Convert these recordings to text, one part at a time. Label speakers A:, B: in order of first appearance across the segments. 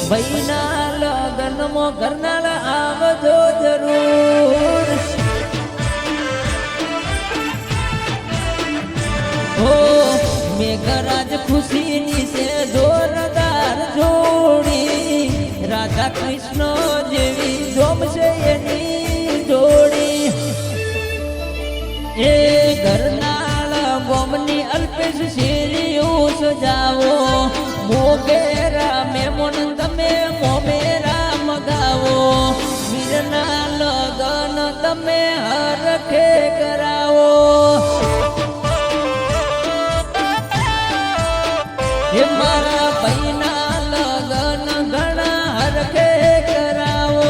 A: ભાઈના લગ્નમાં ઘરના આવજો જરૂર. હો મેઘરાજ ખુશીની છે જોરદાર જોડી, રાધા કૃષ્ણ જેવી જોમશે એની જોડી. એ ઘરના ગોમની અલ્પેશ શેરીઓ સજાવો, મોગેરા મેમોન તમે મોમેરા મગાવો, વીરના લગન તમે હરખે કરાવો. એ મારા ભાઈના લગન ઘણા હરખે કરાવો.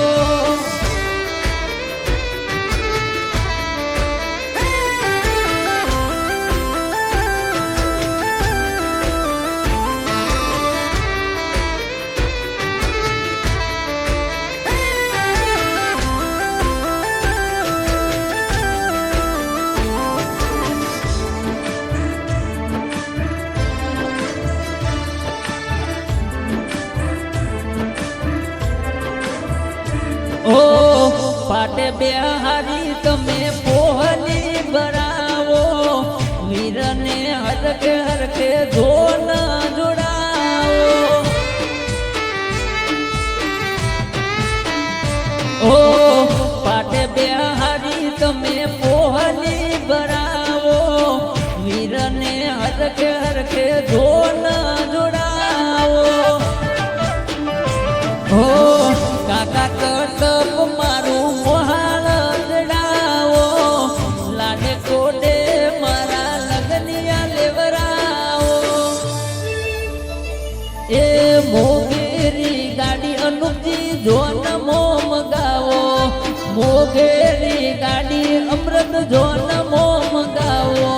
A: પાટે બેહારી તમે પોહલી ભરાવો, વીરને હરખે હરખે ધોન જોડાવો. ઓ પાટે બેહારી તમે પોહલી ભરાવો, વીરને હરખે હરખે ધોન જોડાવો. હો કાકા કટપ મારું મોહાળ જડાવો, લાડે કોડે મારા લગનિયા લેવરાવો. એ મોગેરી ગાડી અનુપજી જોન મો મગાવો, મોગેરી ગાડી અમૃત જોન મો મગાવો.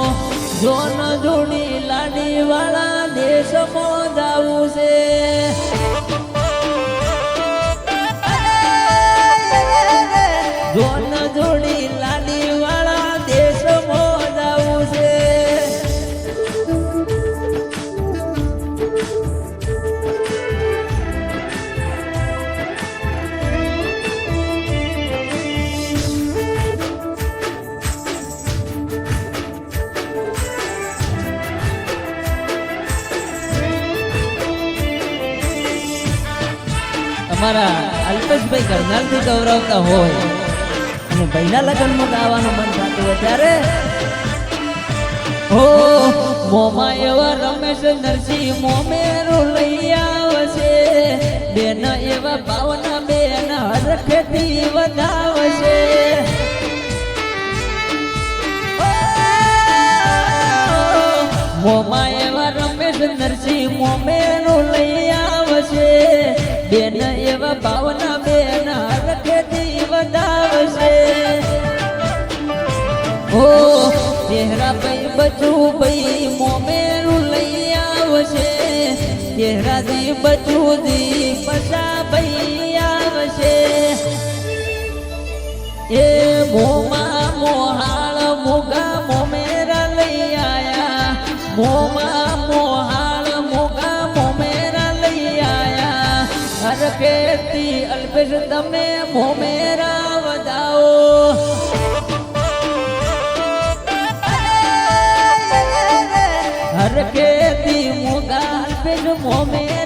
A: જોન જોડી લાડી વાળા દેશમાં જાવું છે. જોન જોડી લાડી વાળા દેશમાં જાવું છે. તમારા અલ્પેશભાઈ કરનાલથી ગૌરવતા હોય અને ભાઈના લગ્નમાં ગાવાનું મન થતું હોય ત્યારે હો મોમાં એવા રમેશ નરસિંહ મોમેરું લઈ આવશે, બેન એવા ભાવના બેન હરખેથી વધાવશે. મોમાં એવા રમેશ નરસિંહ મોમેરું લઈ આવશે, બેન એવા ભાવના બેન હરખેથી વધાવશે. ઓ ચહેરા ભાઈ બચું ભાઈ મોમેરું લઈ આવશે, ચહેરાથી બચુંથી પછા ભાઈ આવશે. એ મોમાં મોહાળ મોગા મોમેરા લઈ આયા, મોમાં મોહાળ મોગા મોમેરા લઈ આયા. હરખેથી અલ્પેશ તમે મોમેરા વધાવો. હરખેથી મોગા અલ્પેશ મોમેરા